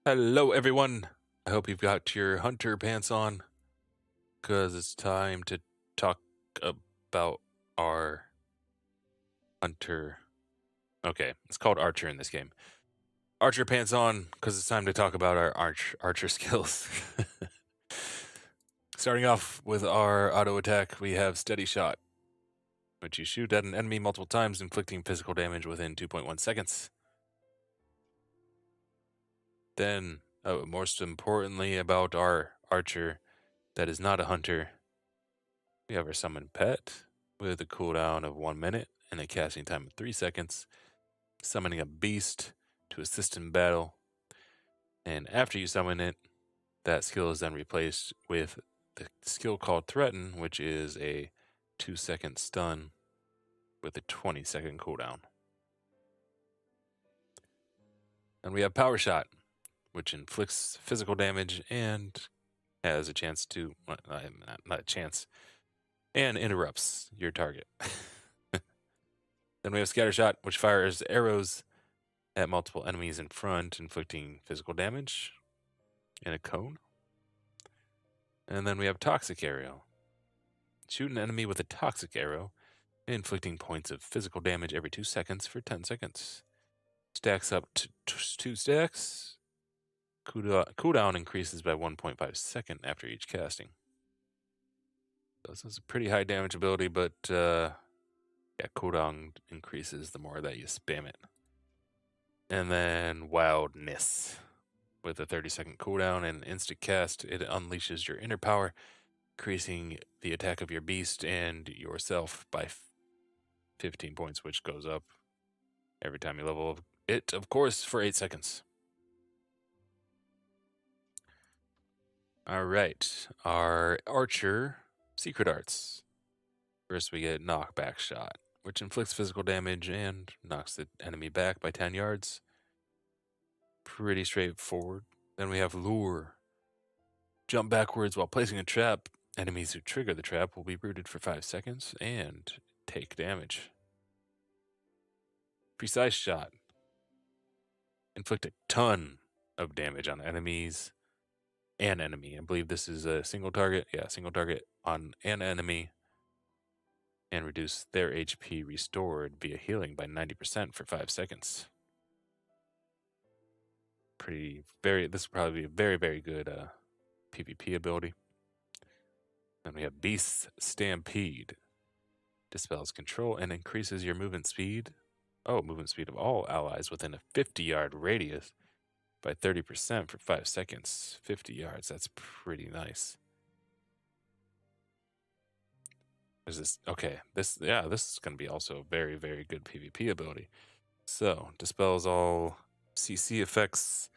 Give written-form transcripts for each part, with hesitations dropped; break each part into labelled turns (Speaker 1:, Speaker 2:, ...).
Speaker 1: Hello, everyone. I hope you've got your hunter pants on, because it's time to talk about our hunter. Okay, it's called Archer in this game. Archer pants on, because it's time to talk about our archer skills. Starting off with our auto attack, we have Steadyshot, which you shoot at an enemy multiple times, inflicting physical damage within 2.1 seconds. Then, most importantly about our archer that is not a hunter, we have our summon pet with a cooldown of 1 minute and a casting time of 3 seconds, summoning a beast to assist in battle. And after you summon it, that skill is then replaced with the skill called Threaten, which is a 2-second stun with a 20-second cooldown. And we have Power Shot, which inflicts physical damage and has a chance to, not a chance, and interrupts your target. Then we have Scattershot, which fires arrows at multiple enemies in front, inflicting physical damage in a cone. And then we have Toxic Arrow. Shoot an enemy with a toxic arrow, inflicting points of physical damage every 2 seconds for 10 seconds. Stacks up to 2 stacks. Cooldown increases by 1.5 seconds after each casting. So this is a pretty high damage ability, but yeah, cooldown increases the more that you spam it. And then Wildness. With a 30-second cooldown and instant cast, it unleashes your inner power, increasing the attack of your beast and yourself by 15 points, which goes up every time you level it, of course, for 8 seconds. All right, our archer secret arts. First, we get knockback shot, which inflicts physical damage and knocks the enemy back by 10 yards. Pretty straightforward. Then we have lure. Jump backwards while placing a trap. Enemies who trigger the trap will be rooted for 5 seconds and take damage. Precise shot. Inflict a ton of damage on enemies and enemy. I believe this is a single target. Yeah, single target on an enemy. And reduce their HP restored via healing by 90% for 5 seconds. This will probably be a very, very good PvP ability. Then we have Beast's Stampede. Dispels control and increases your movement speed. Movement speed of all allies within a 50-yard radius by 30% for 5 seconds. 50 yards, that's pretty nice. Is this okay? This is going to be also a very, very good PvP ability. So, dispels all CC effects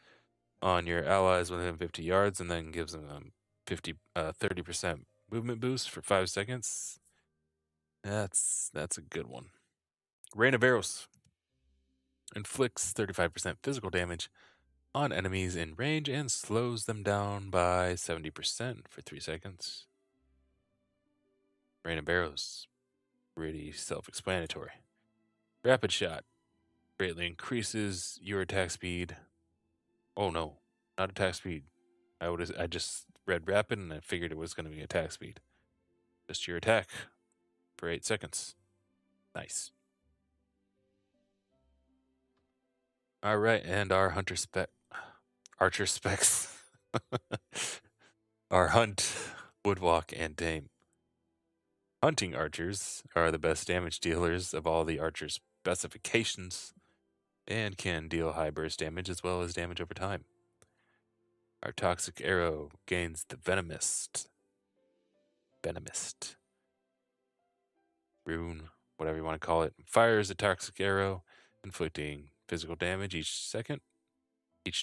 Speaker 1: on your allies within 50 yards and then gives them 30% movement boost for 5 seconds. That's a good one. Rain of Arrows inflicts 35% physical damage on enemies in range and slows them down by 70% for 3 seconds. Rain of Arrows, pretty self-explanatory. Rapid Shot greatly increases your attack speed. Oh no, not attack speed. I just read rapid and I figured it was going to be attack speed. Just your attack for 8 seconds. Nice. All right, and our archer specs. Our hunt, woodwalk, and tame. Hunting archers are the best damage dealers of all the archer's specifications and can deal high burst damage as well as damage over time. Our toxic arrow gains the venomist rune, whatever you want to call it, fires a toxic arrow, inflicting physical damage each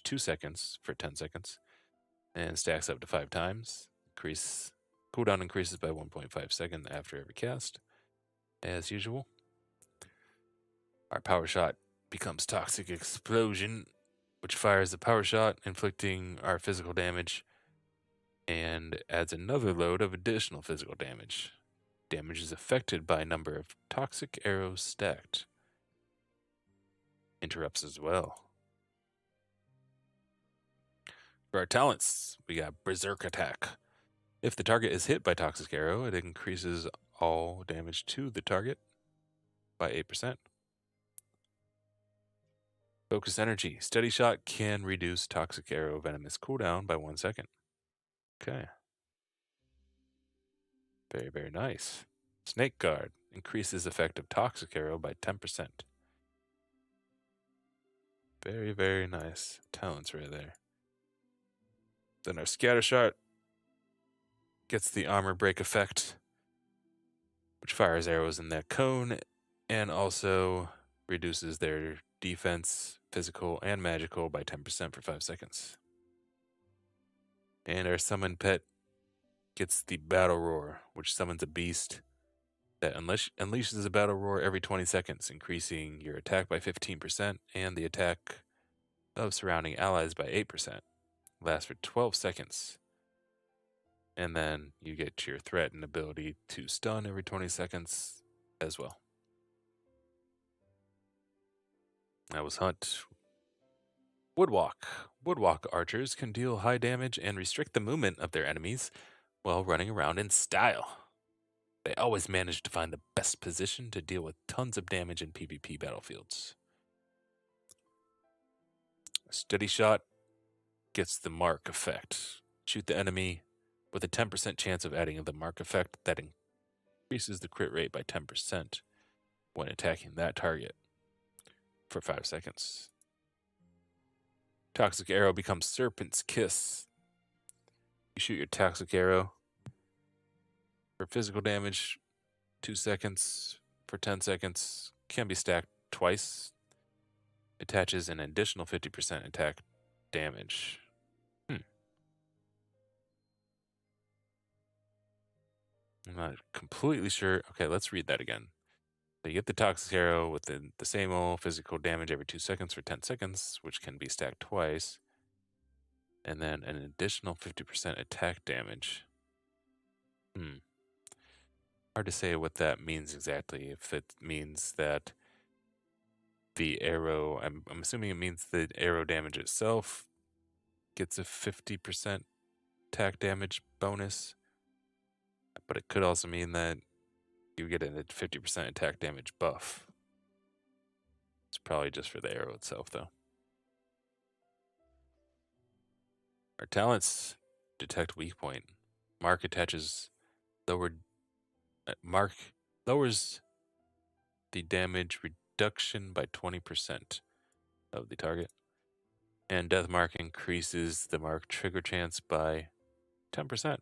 Speaker 1: 2 seconds for 10 seconds, and stacks up to 5 times. Cooldown increases by 1.5 seconds after every cast, as usual. Our power shot becomes Toxic Explosion, which fires a power shot, inflicting our physical damage, and adds another load of additional physical damage. Damage is affected by number of toxic arrows stacked. Interrupts as well. For our talents, we got Berserk Attack. If the target is hit by Toxic Arrow, it increases all damage to the target by 8%. Focus Energy. Steadyshot can reduce Toxic Arrow Venomous cooldown by 1 second. Okay. Very, very nice. Snake Guard. Increases effect of Toxic Arrow by 10%. Very, very nice. Talents right there. Then our Scattershot gets the Armor Break effect, which fires arrows in that cone, and also reduces their defense, physical, and magical by 10% for 5 seconds. And our Summon Pet gets the Battle Roar, which summons a beast that unleashes a Battle Roar every 20 seconds, increasing your attack by 15% and the attack of surrounding allies by 8%. Lasts for 12 seconds. And then you get your threat and ability to stun every 20 seconds as well. That was Hunt. Woodwalk. Woodwalk archers can deal high damage and restrict the movement of their enemies while running around in style. They always manage to find the best position to deal with tons of damage in PvP battlefields. Steadyshot gets the mark effect. Shoot the enemy with a 10% chance of adding the mark effect that increases the crit rate by 10% when attacking that target for 5 seconds. Toxic Arrow becomes Serpent's Kiss. You shoot your Toxic Arrow for physical damage, 2 seconds for 10 seconds. Can be stacked twice. Attaches an additional 50% attack damage. I'm not completely sure. Okay, let's read that again. So you get the Toxic Arrow with the same old physical damage every 2 seconds for 10 seconds, which can be stacked twice. And then an additional 50% attack damage. Hard to say what that means exactly. If it means that the arrow, I'm assuming it means the arrow damage itself gets a 50% attack damage bonus. But it could also mean that you get a 50% attack damage buff. It's probably just for the arrow itself, though. Our talents: detect weak point. Mark attaches lowered. Mark lowers the damage reduction by 20% of the target. And Death Mark increases the mark trigger chance by 10%.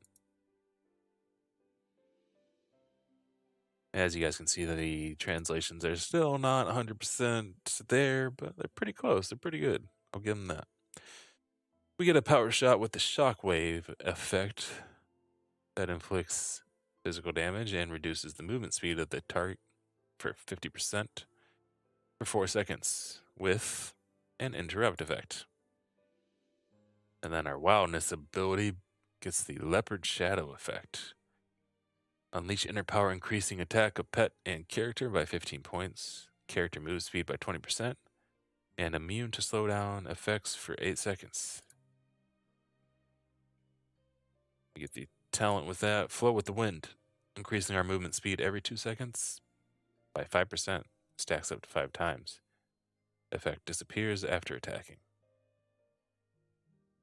Speaker 1: As you guys can see, the translations are still not 100% there, but they're pretty close. They're pretty good. I'll give them that. We get a power shot with the shockwave effect that inflicts physical damage and reduces the movement speed of the target for 50% for 4 seconds with an interrupt effect. And then our wildness ability gets the leopard shadow effect. Unleash inner power, increasing attack of pet and character by 15 points, character move speed by 20%, and immune to slowdown effects for 8 seconds. We get the talent with that, Flow with the Wind, increasing our movement speed every 2 seconds by 5%, stacks up to 5 times. Effect disappears after attacking.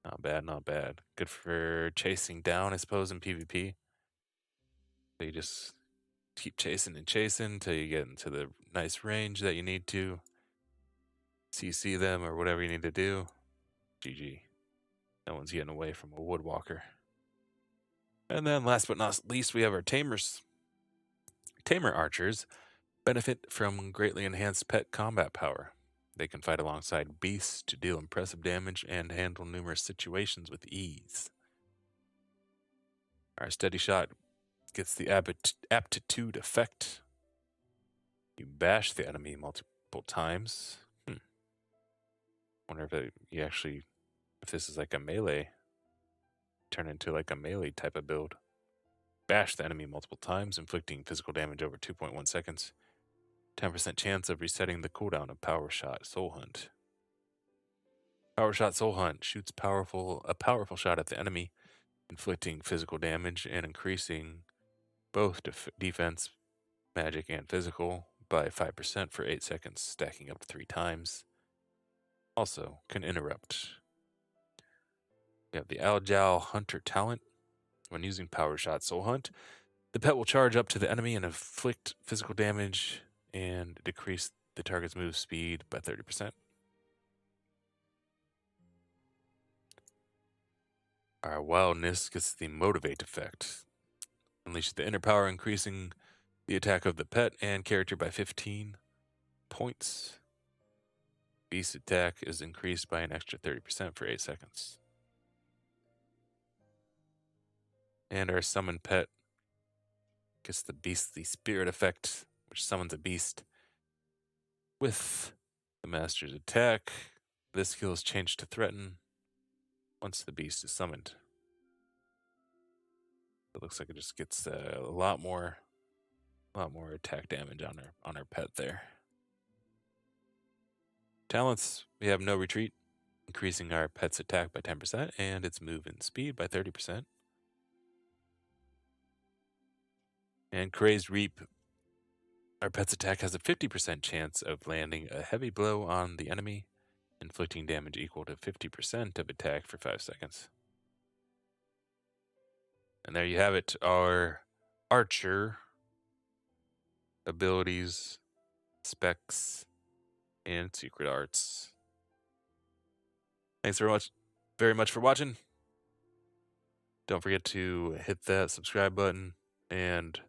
Speaker 1: Not bad, not bad. Good for chasing down, I suppose, in PvP. So you just keep chasing and chasing until you get into the nice range that you need to. CC them or whatever you need to do. GG. No one's getting away from a woodwalker. And then last but not least, we have our tamers. Tamer archers benefit from greatly enhanced pet combat power. They can fight alongside beasts to deal impressive damage and handle numerous situations with ease. Our Steadyshot gets the aptitude effect. You bash the enemy multiple times. Wonder if this is like a melee, turn into like a melee type of build. Bash the enemy multiple times, inflicting physical damage over 2.1 seconds. 10% chance of resetting the cooldown of Power Shot Soul Hunt. Power Shot Soul Hunt shoots a powerful shot at the enemy, inflicting physical damage and increasing both defense, magic, and physical by 5% for 8 seconds, stacking up to 3 times. Also, can interrupt. We have the Agile Hunter talent. When using Power Shot Soul Hunt, the pet will charge up to the enemy and inflict physical damage and decrease the target's move speed by 30%. Our Wildness gets the Motivate effect. Unleashes the inner power, increasing the attack of the pet and character by 15 points. Beast attack is increased by an extra 30% for 8 seconds. And our Summon pet gets the Beastly Spirit effect, which summons a beast with the Master's attack. This skill is changed to Threaten once the beast is summoned. It looks like it just gets a lot more attack damage on our pet there. Talents, we have No Retreat, increasing our pet's attack by 10% and its move and speed by 30%. And Crazed Reap, our pet's attack has a 50% chance of landing a heavy blow on the enemy, inflicting damage equal to 50% of attack for 5 seconds. And there you have it, our Archer abilities, specs, and secret arts. Thanks very much for watching. Don't forget to hit that subscribe button and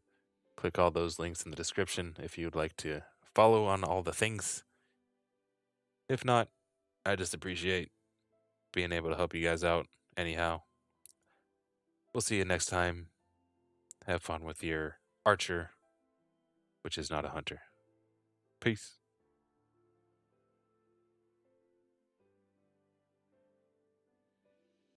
Speaker 1: click all those links in the description if you would like to follow on all the things. If not, I just appreciate being able to help you guys out anyhow. We'll see you next time. Have fun with your Archer, which is not a hunter. Peace.